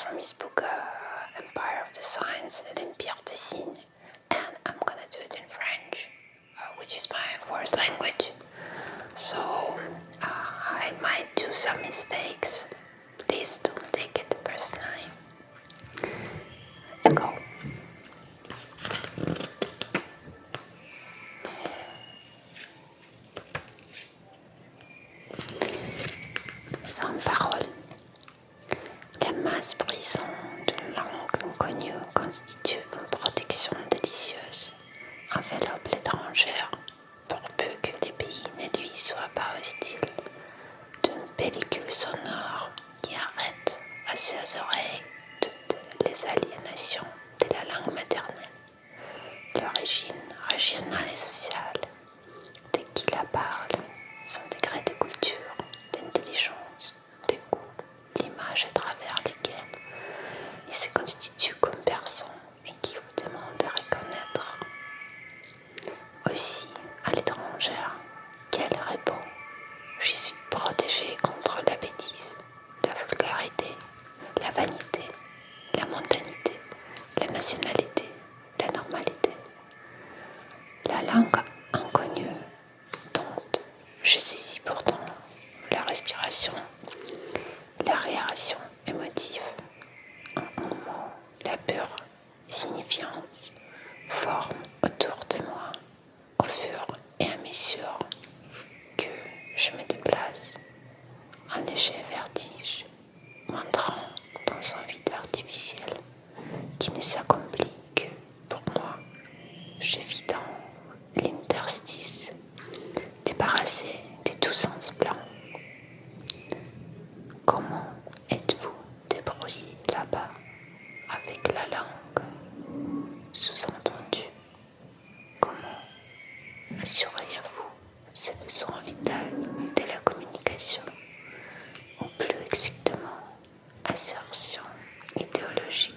from his book Empire of the Signs, L'Empire des Signes, and I'm gonna do it in French, which is my first language. So I might do some mistakes. Please don't take it personally. Let's go. Sans parole. La masse brisante d'une langue inconnue constitue une protection délicieuse. Enveloppe l'étrangère, pour peu que les pays ne lui soient pas hostiles, d'une pellicule sonore qui arrête à ses oreilles toutes les aliénations de la langue maternelle, l'origine régionale et sociale de qui la parle, son degré de culture, d'intelligence, de goût, l'image à travers lesquelles il se constitue comme personne et qui vous demande de reconnaître. Aussi, à l'étrangère, qu'elle répond: je suis protégée contre la bêtise, la vulgarité, la vanité, la mondanité, la nationalité, la normalité. La langue inconnue dont je saisis pourtant la respiration, la réaction émotive, un moment, la pure signifiance, forme autour de moi, au fur et à mesure que je me déplace, un léger vertige, m'entrant dans un vide artificiel qui ne s'accomplit que pour moi. Je vis dans l'interstice, débarrassé de tout sens blanc. Comment êtes-vous débrouillé là-bas avec la langue sous-entendue? Comment assurez-vous ce besoin vital de la communication, ou plus exactement, assertion idéologique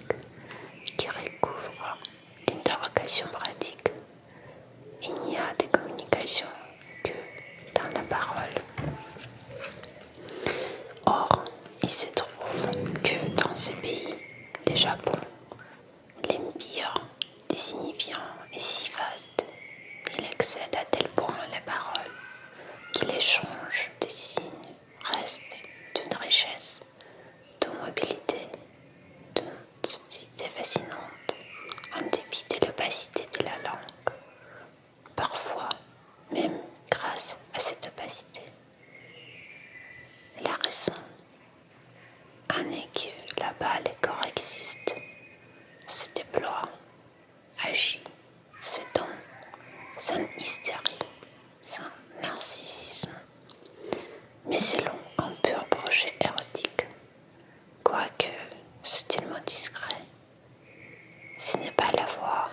qui recouvre l'interrogation pratique? Il n'y a de communication que dans la parole. Or, il se trouve que dans ces pays, le Japon, l'empire des signifiants est si vaste, il excède à tel point la parole que l'échange de signes reste d'une richesse, d'une mobilité, d'une subtilité fascinante, en dépit de l'opacité de la langue. Parfois, même grâce à cette opacité. La raison en est que là-bas le corps existe, se déploie, agit, se donne, sans hystérie, sans narcissisme, mais selon un pur projet érotique, quoique subtilement discret. Ce n'est pas la voix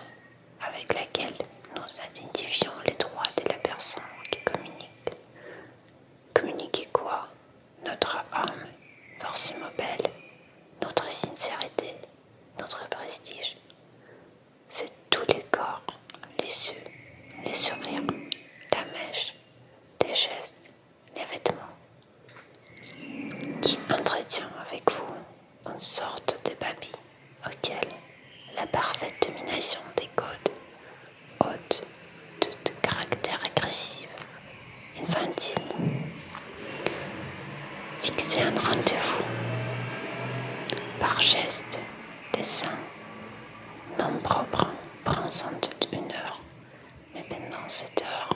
avec laquelle nous identifions les droits de la personne qui communique. Communiquer quoi? Notre âme, forcément belle, notre sincérité, notre prestige. C'est tous les corps, les yeux, les sourires, la mèche, les gestes, les vêtements, qui entretient avec vous une sorte de babi auquel la parfaite domination des codes ôte tout caractère agressif, infantile. Fixez un rendez-vous par geste, dessin, nom propre prend sans doute 1 heure, mais pendant cette heure,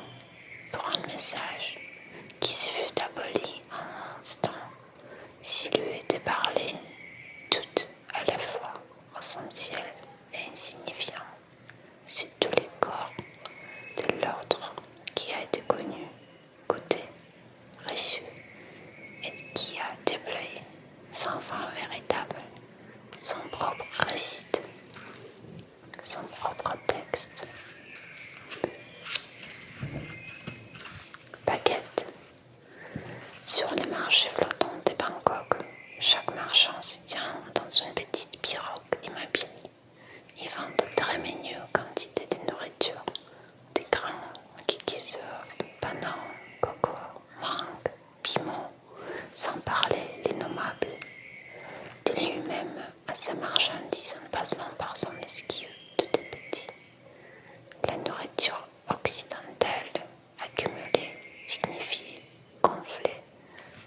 pour un message qui se fut aboli en un instant, s'il eût été parlé tout à la fois essentiel et insignifiant, sur tous les corps de l'ordre qui a été connu, goûté, reçu, et qui a déployé sans fin véritable son propre récit, son propre texte. Baguette. Sur les marchés flottants de Bangkok, chaque marchand se tient dans une petite pirogue immobile. Ils vendent de très minuscules quantités de nourriture, des grains, kikisov, bananes, coco, mangue, piment, sans parler l'innommable. De lui-même à sa marchandise en passant par son esquive tout est petit. La nourriture occidentale, accumulée, signifiée, gonflée,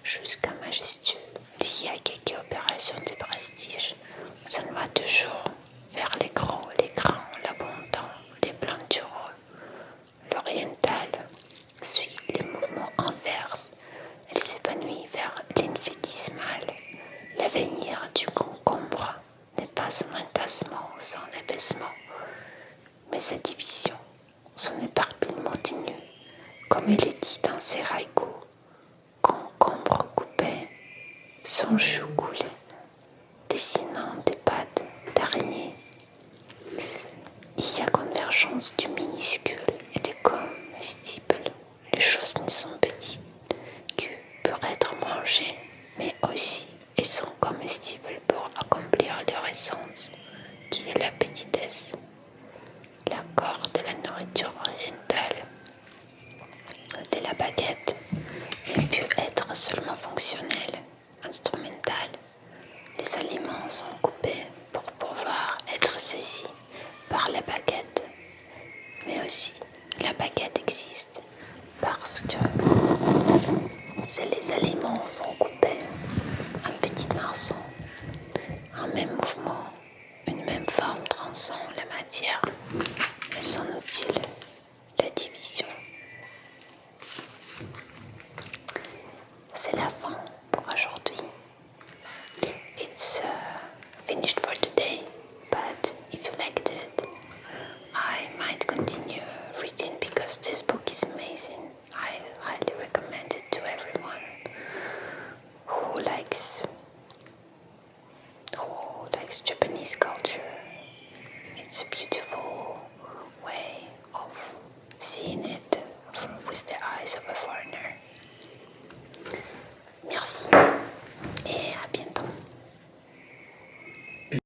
jusqu'à majestueux, liée à quelques opérations de prestige, s'en va toujours vers les gros, les grands, l'abondant, les plantureux. L'oriental suit les mouvements inverses, elle s'épanouit vers l'infinitésimal. L'avenir du concombre n'est pas son entassement, son épaissement, mais sa division, son éparpillement ténu, comme il est dit dans ses haïkus, concombre coupé, son chou coulé, dessinant des pattes d'araignée. Il y a convergence du minuscule et des comestibles. Les choses ne sont petites que pour être mangées, mais aussi elles sont comestibles pour accomplir leur essence, qui est la petitesse. L'accord de la nourriture orientale, de la baguette, ne peut être seulement fonctionnel, instrumental. Les aliments sont coupés pour pouvoir être saisis par la baguette, mais aussi la baguette existe parce que les aliments sont coupés en petits morceaux, un même mouvement, une même forme transcend la matière et son outil, la division. C'est la fin pour aujourd'hui. It's finished for today, but if you liked it, I might continue reading because this book is amazing. I highly recommend it to everyone who likes Japanese culture. It's a beautiful way of seeing it with the eyes of a foreigner.